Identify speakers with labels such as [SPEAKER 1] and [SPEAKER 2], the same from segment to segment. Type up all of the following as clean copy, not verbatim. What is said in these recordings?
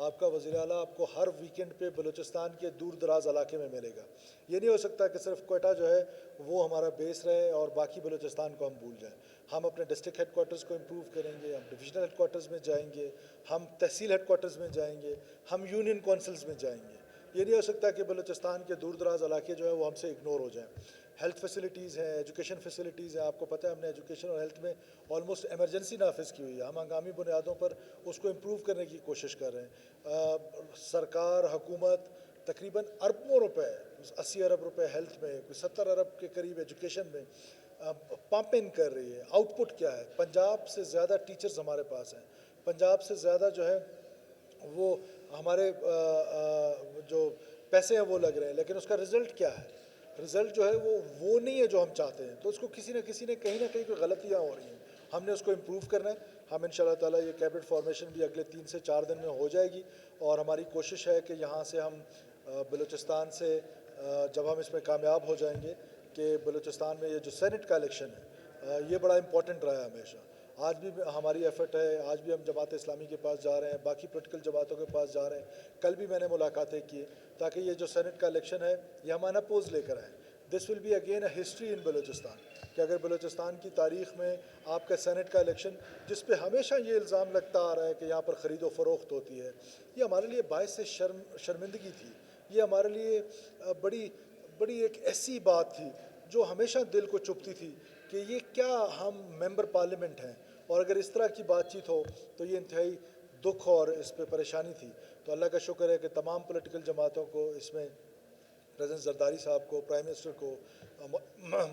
[SPEAKER 1] آپ کا وزیر اعلیٰ آپ کو ہر ویکنڈ پہ بلوچستان کے دور دراز علاقے میں ملے گا. یہ نہیں ہو سکتا کہ صرف کوئٹہ جو ہے وہ ہمارا بیس رہے اور باقی بلوچستان کو ہم بھول جائیں. ہم اپنے ڈسٹرکٹ ہیڈ کوارٹرز کو امپروو کریں گے, ہم ڈویژنل ہیڈ کوارٹرز میں جائیں گے, ہم تحصیل ہیڈ کوارٹرز میں جائیں گے, ہم یونین کونسلز میں جائیں گے. یہ نہیں ہو سکتا کہ بلوچستان کے دور دراز علاقے جو ہیں وہ ہم سے اگنور ہو جائیں. ہیلتھ فیسلٹیز ہیں, ایجوکیشن فیسلٹیز ہیں. آپ کو پتہ ہے ہم نے ایجوکیشن اور ہیلتھ میں آلموسٹ ایمرجنسی نافذ کی ہوئی ہے. ہم ہنگامی بنیادوں پر اس کو امپروو کرنے کی کوشش کر رہے ہیں. سرکار حکومت تقریباً اربوں روپے, 80 ارب روپے ہیلتھ میں, 70 ارب کے قریب ایجوکیشن میں پمپ ان کر رہی ہے. آؤٹ پٹ کیا ہے؟ پنجاب سے زیادہ ٹیچرز ہمارے پاس ہیں, پنجاب سے زیادہ جو ہے وہ ہمارے جو پیسے ہیں وہ لگ رہے ہیں, لیکن اس کا رزلٹ کیا ہے؟ رزلٹ جو ہے وہ نہیں ہے جو ہم چاہتے ہیں. تو اس کو کسی نہ کہیں کوئی غلطیاں ہو رہی ہیں. ہم نے اس کو امپروو کرنا ہے. ہم انشاءاللہ تعالیٰ یہ کیبنٹ فارمیشن بھی اگلے 3 سے 4 دن میں ہو جائے گی, اور ہماری کوشش ہے کہ یہاں سے ہم بلوچستان سے جب ہم اس میں کامیاب ہو جائیں گے کہ بلوچستان میں یہ جو سینٹ کا الیکشن ہے یہ بڑا امپورٹنٹ رہا ہے ہمیشہ. آج بھی ہماری ایفرٹ ہے, آج بھی ہم جماعت اسلامی کے پاس جا رہے ہیں, باقی پولیٹیکل جماعتوں کے پاس جا رہے ہیں. کل بھی میں نے ملاقاتیں کی تاکہ یہ جو سینٹ کا الیکشن ہے یہ ہم انپوز لے کر آئیں. This will be again a history in Balochistan, کہ اگر بلوچستان کی تاریخ میں آپ کا سینٹ کا الیکشن, جس پہ ہمیشہ یہ الزام لگتا آ رہا ہے کہ یہاں پر خرید و فروخت ہوتی ہے, یہ ہمارے لیے باعث شرمندگی تھی. یہ ہمارے لیے بڑی ایک ایسی بات تھی جو ہمیشہ دل کو چبھتی تھی کہ یہ کیا ہم ممبر پارلیمنٹ ہیں, اور اگر اس طرح کی بات چیت ہو تو یہ انتہائی دکھ اور اس پہ پریشانی تھی. تو اللہ کا شکر ہے کہ تمام پولیٹیکل جماعتوں کو, اس میں پریزیڈنٹ زرداری صاحب کو, پرائم منسٹر کو,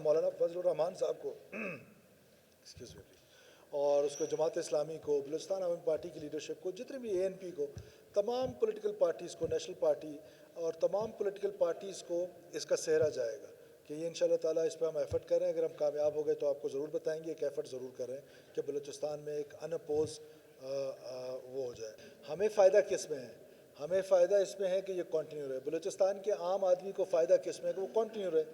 [SPEAKER 1] مولانا فضل الرحمان صاحب کو, ایکسکیوز می, اور اس کو جماعت اسلامی کو, بلوچستان عوامی پارٹی کی لیڈرشپ کو, جتنے بھی ANP کو, تمام پولیٹیکل پارٹیز کو, نیشنل پارٹی اور تمام پولیٹیکل پارٹیز کو اس کا سہرا جائے گا کہ یہ انشاءاللہ تعالیٰ اس پہ ہم ایفرٹ کر رہے ہیں. اگر ہم کامیاب ہو گئے تو آپ کو ضرور بتائیں گے, ایک ایفرٹ ضرور کر رہے ہیں کہ بلوچستان میں ایک ان اپوز وہ ہو جائے. ہمیں فائدہ کس میں ہے؟ ہمیں فائدہ اس میں ہے کہ یہ کنٹینیو رہے. بلوچستان کے عام آدمی کو فائدہ کس میں ہے کہ وہ کنٹینیو رہے.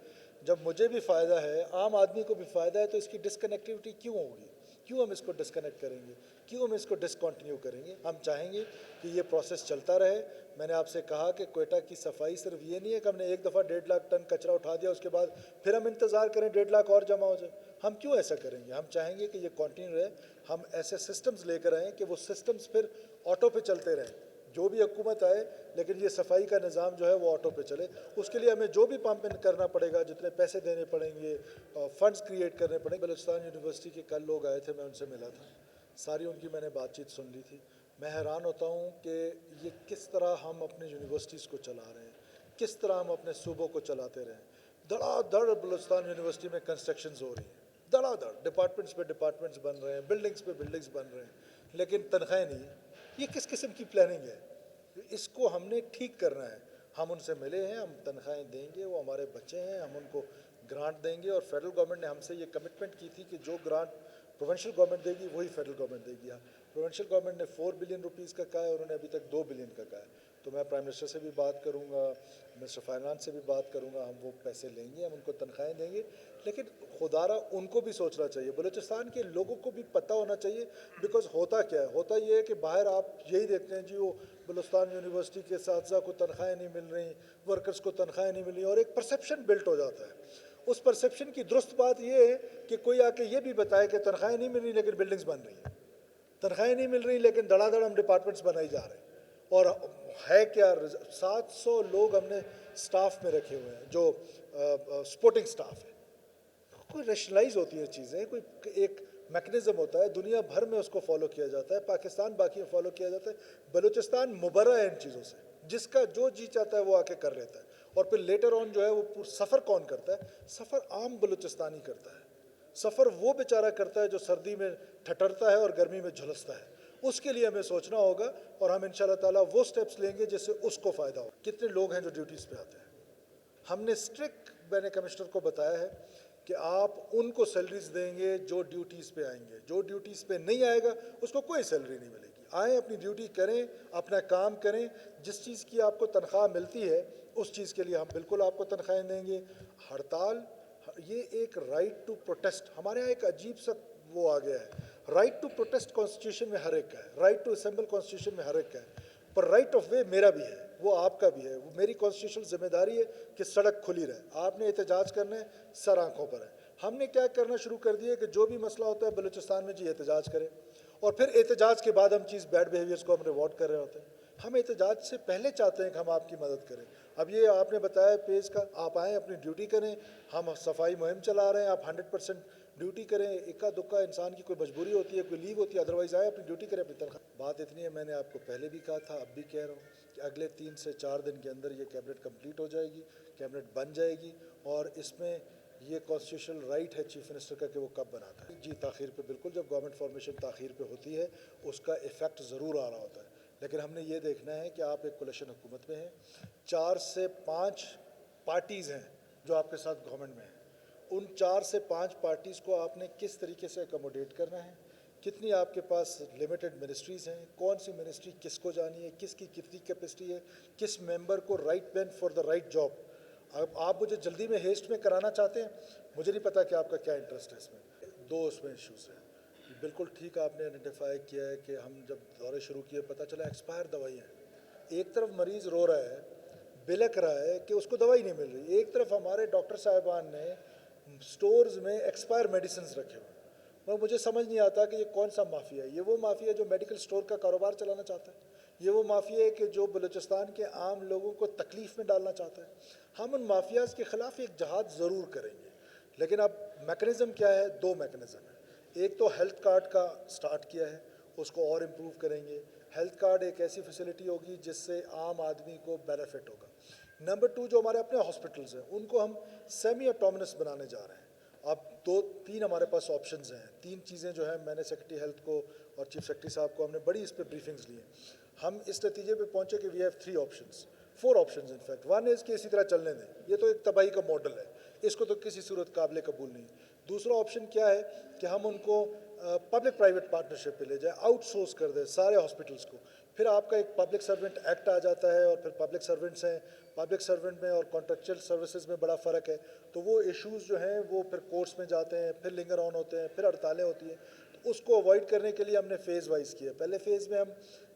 [SPEAKER 1] جب مجھے بھی فائدہ ہے, عام آدمی کو بھی فائدہ ہے, تو اس کی ڈسکنیکٹیوٹی کیوں ہوگی؟ کیوں ہم اس کو ڈسکنیکٹ کریں گے؟ کیوں ہم اس کو ڈسکنٹینیو کریں گے؟ ہم چاہیں گے کہ یہ پروسیس چلتا رہے. میں نے آپ سے کہا کہ کوئٹہ کی صفائی صرف یہ نہیں ہے کہ ہم نے ایک دفعہ 1.5 لاکھ ٹن کچرا اٹھا دیا, اس کے بعد پھر ہم انتظار کریں 1.5 لاکھ اور جمع ہو جائے. ہم کیوں ایسا کریں گے؟ ہم چاہیں گے کہ یہ کنٹینیو رہے. ہم ایسے سسٹمز لے کر آئیں کہ وہ سسٹمز پھر آٹو پہ چلتے رہیں, جو بھی حکومت آئے, لیکن یہ صفائی کا نظام جو ہے وہ آٹو پہ چلے. اس کے لیے ہمیں جو بھی پمپ ان کرنا پڑے گا, جتنے پیسے دینے پڑیں گے, فنڈز کریٹ کرنے پڑیں گے. بلوچستان یونیورسٹی کے کل لوگ آئے تھے, میں ان سے ملا تھا, ساری ان کی میں نے بات چیت سن لی تھی. میں حیران ہوتا ہوں کہ یہ کس طرح ہم اپنے یونیورسٹیز کو چلا رہے ہیں, کس طرح ہم اپنے صوبوں کو چلاتے رہے ہیں. دھڑا دھڑ بلوچستان یونیورسٹی میں کنسٹرکشنز ہو رہی ہیں, دھڑا دھڑ, ڈپارٹمنٹس پہ ڈپارٹمنٹس بن رہے ہیں, بلڈنگس پہ بلڈنگس بن رہے ہیں, لیکن تنخواہیں نہیں ہیں. یہ کس قسم کی پلاننگ ہے؟ اس کو ہم نے ٹھیک کرنا ہے. ہم ان سے ملے ہیں, ہم تنخواہیں دیں گے, وہ ہمارے بچے ہیں, ہم ان کو گرانٹ دیں گے. اور فیڈرل گورنمنٹ نے ہم سے یہ کمٹمنٹ کی تھی کہ جو گرانٹ پروونشل گورنمنٹ دے گی وہی فیڈرل گورنمنٹ دے گی. پروونشل گورنمنٹ نے 4 بلین روپیز کا کہا ہے, اور انہوں نے ابھی تک 2 بلین کا کہا ہے. تو میں پرائم منسٹر سے بھی بات کروں گا, منسٹر فائنانس سے بھی بات کروں گا, ہم وہ پیسے لیں گے, ہم ان کو تنخواہیں دیں گے. لیکن خدا را ان کو بھی سوچنا چاہیے, بلوچستان کے لوگوں کو بھی پتہ ہونا چاہیے. بیکاز ہوتا کیا ہے, ہوتا یہ ہے کہ باہر آپ یہی دیکھتے ہیں جی وہ بلوچستان یونیورسٹی کے اساتذہ کو تنخواہیں نہیں مل رہی, ورکرز کو تنخواہیں نہیں مل رہی, اور ایک پرسیپشن بلٹ ہو جاتا ہے. اس پرسیپشن کی درست بات یہ ہے کہ کوئی آ کے یہ بھی بتائے کہ تنخواہیں نہیں مل رہی لیکن بلڈنگز بن رہی ہیں, تنخواہیں نہیں مل رہی لیکن دھڑا دھڑ ہم ڈپارٹمنٹس بنائی جا رہے ہیں. اور ہے کیا, 700 لوگ ہم نے سٹاف میں رکھے ہوئے ہیں جو سپورٹنگ سٹاف ہے. کوئی ریشنلائز ہوتی ہیں چیزیں, کوئی ایک میکنزم ہوتا ہے, دنیا بھر میں اس کو فالو کیا جاتا ہے, پاکستان باقی میں فالو کیا جاتا ہے. بلوچستان مبرہ ہے ان چیزوں سے, جس کا جو جی چاہتا ہے وہ آ کے کر لیتا ہے. اور پھر لیٹر آن جو ہے وہ سفر کون کرتا ہے؟ سفر عام بلوچستانی کرتا ہے. سفر وہ بیچارہ کرتا ہے جو سردی میں ٹھٹرتا ہے اور گرمی میں جھلستا ہے. اس کے لیے ہمیں سوچنا ہوگا, اور ہم انشاءاللہ تعالیٰ وہ سٹیپس لیں گے جس سے اس کو فائدہ ہو. کتنے لوگ ہیں جو ڈیوٹیز پہ آتے ہیں؟ ہم نے اسٹرکٹ, میں نے کمشنر کو بتایا ہے کہ آپ ان کو سیلریز دیں گے جو ڈیوٹیز پہ آئیں گے. جو ڈیوٹیز پہ نہیں آئے گا اس کو کوئی سیلری نہیں ملے گی. آئیں, اپنی ڈیوٹی کریں, اپنا کام کریں. جس چیز کی آپ کو تنخواہ ملتی ہے اس چیز کے لیے ہم بالکل آپ کو تنخواہیں دیں گے. ہڑتال یہ ایک رائٹ ٹو پروٹیسٹ, ہمارے یہاں ایک عجیب سا وہ آ گیا ہے. رائٹ ٹو پروٹیسٹ کانسٹیٹیوشن میں ہر ایک کا ہے, رائٹ ٹو اسمبل کانسٹیٹیوشن میں ہر ایک کا ہے. پر رائٹ آف وے میرا بھی ہے, وہ آپ کا بھی ہے, وہ میری کانسٹیٹیوشنل ذمہ داری ہے کہ سڑک کھلی رہے. آپ نے احتجاج کرنا ہے, سر آنکھوں پر ہے. ہم نے کیا کرنا شروع کر دیا کہ جو بھی مسئلہ ہوتا ہے بلوچستان میں جی احتجاج کریں, اور پھر احتجاج کے بعد ہم چیز بیڈ بیہیویئرس کو ہم ریوارڈ کر رہے ہوتے ہیں. ہم احتجاج سے پہلے چاہتے ہیں کہ ہم آپ کی مدد کریں. اب یہ آپ نے بتایا پیز کا, آپ آئیں اپنی ڈیوٹی کریں, ہم صفائی مہم چلا رہے ہیں, آپ 100% ڈیوٹی کریں. اکا دکا انسان کی کوئی مجبوری ہوتی ہے, کوئی لیو ہوتی ہے, ادروائز آئیں اپنی ڈیوٹی کریں, اپنی تنخواہ. بات اتنی ہے, میں نے آپ کو پہلے بھی کہا تھا, اب بھی کہہ رہا ہوں کہ اگلے 3 سے 4 دن کے اندر یہ کیبنٹ کمپلیٹ ہو جائے گی, کیبنٹ بن جائے گی, اور اس میں یہ کانسٹیٹیوشنل رائٹ ہے چیف منسٹر کا کہ وہ کب بناتا ہے. جی تاخیر پہ بالکل, جب گورنمنٹ فارمیشن تاخیر پہ ہوتی ہے اس کا ایفیکٹ ضرور آ رہا ہوتا ہے, لیکن ہم نے یہ دیکھنا ہے کہ آپ ایک کولیشن حکومت میں ہیں, 4 سے 5 پارٹیز ہیں جو آپ کے ساتھ گورنمنٹ میں ہیں. ان 4 سے 5 پارٹیز کو آپ نے کس طریقے سے اکوموڈیٹ کرنا ہے, کتنی آپ کے پاس لمیٹڈ منسٹریز ہیں, کون سی منسٹری کس کو جانی ہے, کس کی کتنی کیپیسٹی ہے, کس ممبر کو right man for the right job. اب آپ مجھے جلدی میں ہیسٹ میں کرانا چاہتے ہیں, مجھے نہیں پتا کہ آپ کا کیا انٹرسٹ ہے اس میں. 2 اس میں ایشوز ہیں. بالکل ٹھیک آپ نے آئیڈینٹیفائی کیا ہے کہ ہم جب دورے شروع کیے پتہ چلا ایکسپائر دوائی ہیں. ایک طرف مریض رو رہا ہے, بلک رہا ہے کہ اس کو دوائی نہیں مل رہی, ایک طرف ہمارے ڈاکٹر صاحبان نے سٹورز میں ایکسپائر میڈیسنز رکھے ہوئے. اور مجھے سمجھ نہیں آتا کہ یہ کون سا مافیا ہے. یہ وہ مافیا ہے جو میڈیکل سٹور کا کاروبار چلانا چاہتا ہے, یہ وہ مافیا ہے کہ جو بلوچستان کے عام لوگوں کو تکلیف میں ڈالنا چاہتا ہے. ہم ان مافیاز کے خلاف ایک جہاد ضرور کریں گے, لیکن اب میکنزم کیا ہے؟ 2 میکنزم ہیں. ایک تو ہیلتھ کارڈ کا سٹارٹ کیا ہے, اس کو اور امپروو کریں گے. ہیلتھ کارڈ ایک ایسی فیسلٹی ہوگی جس سے عام آدمی کو بینیفٹ ہوگا. نمبر 2, جو ہمارے اپنے ہاسپٹلز ہیں ان کو ہم سیمی آٹومنس بنانے جا رہے ہیں. اب 2-3 ہمارے پاس آپشنز ہیں. 3 چیزیں جو ہیں, میں نے سیکرٹری ہیلتھ کو اور چیف سیکرٹری صاحب کو ہم نے بڑی اس پہ بریفنگز لی ہیں. ہم اس نتیجے پہ پہنچے کہ we have 3 options, 4 options in fact. 1 is کہ اسی طرح چلنے دیں, یہ تو ایک تباہی کا ماڈل ہے, اس کو تو کسی صورت قابل قبول نہیں. دوسرا آپشن کیا ہے کہ ہم ان کو پبلک پرائیویٹ پارٹنرشپ پہ لے جائیں, آؤٹ سورس کر دیں سارے ہاسپٹلس کو. پھر آپ کا ایک پبلک سرونٹ ایکٹ آ جاتا ہے, اور پھر پبلک سرونٹس ہیں. پبلک سرونٹ میں اور کانٹریکچوئل سروسز میں بڑا فرق ہے, تو وہ ایشوز جو ہیں وہ پھر کورٹس میں جاتے ہیں, پھر لنگر آن ہوتے ہیں, پھر ہڑتالیں ہوتی ہیں. تو اس کو اوائڈ کرنے کے لیے ہم نے فیز وائز کیا. پہلے فیز میں ہم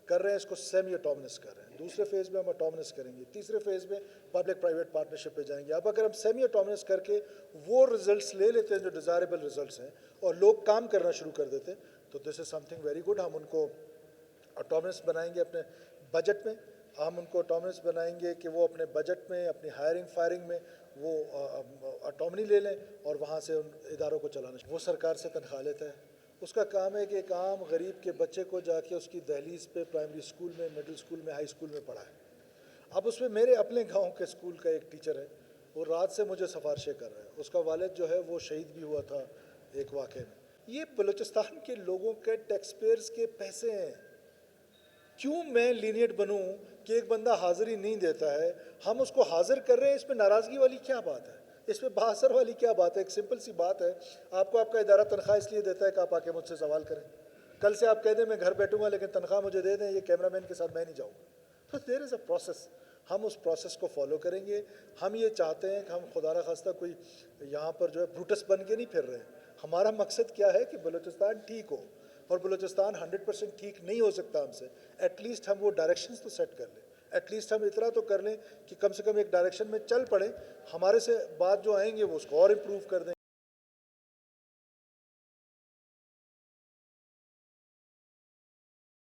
[SPEAKER 1] کر رہے ہیں اس کو سیمی اٹومنس کر رہے ہیں, دوسرے فیز میں ہم اٹومنس کریں گے, تیسرے فیز میں پبلک پرائیویٹ پارٹنرشپ پہ جائیں گے. اب اگر ہم سیمی اٹومنس کر کے وہ رزلٹس لے لیتے ہیں جو ڈیزائربل رزلٹس ہیں, اور لوگ کام کرنا شروع کر دیتے, تو دس از سم تھنگ ویری گڈ. ہم ان کو اٹومنس بنائیں گے اپنے بجٹ میں, ہم ان کو اٹومنس بنائیں گے کہ وہ اپنے بجٹ میں, اپنی ہائرنگ فائرنگ میں وہ اٹومنی لے لیں, اور وہاں سے ان اداروں کو چلانا. وہ سرکار سے تنخواہ لیتا ہے, اس کا کام ہے کہ ایک عام غریب کے بچے کو جا کے اس کی دہلیز پہ پرائمری اسکول میں, مڈل اسکول میں, ہائی اسکول میں پڑھائے. اب اس میں میرے اپنے گاؤں کے اسکول کا ایک ٹیچر ہے, وہ رات سے مجھے سفارشیں کر رہا ہے. اس کا والد جو ہے وہ شہید بھی ہوا تھا ایک واقعے میں. یہ بلوچستان کے لوگوں کے ٹیکس پیئرز کے پیسے ہیں. کیوں میں لینیٹ بنوں کہ ایک بندہ حاضری نہیں دیتا ہے, ہم اس کو حاضر کر رہے ہیں, اس میں ناراضگی والی کیا بات ہے, اس میں بحثر والی کیا بات ہے؟ ایک سمپل سی بات ہے, آپ کو آپ کا ادارہ تنخواہ اس لیے دیتا ہے کہ آپ آ کے مجھ سے سوال کریں. کل سے آپ کہہ دیں میں گھر بیٹھوں گا لیکن تنخواہ مجھے دے دیں, یہ کیمرہ مین کے ساتھ میں نہیں جاؤں گا. تو دیر از اے پروسیس, ہم اس پروسیس کو فالو کریں گے. ہم یہ چاہتے ہیں کہ ہم خدا نخواستہ کوئی یہاں پر جو ہے بروٹس بن کے نہیں پھر رہے ہیں. ہمارا مقصد کیا ہے کہ بلوچستان ٹھیک ہو, اور بلوچستان 100% ٹھیک نہیں ہو سکتا ہم سے. ایٹ لیسٹ ہم وہ ڈائریکشنز تو سیٹ کر لیں, ایٹ لیسٹ ہم اتنا تو کر لیں کہ کم سے کم ایک ڈائریکشن میں چل پڑیں. ہمارے سے بعد جو آئیں گے وہ اس کو اور امپروو کر دیں.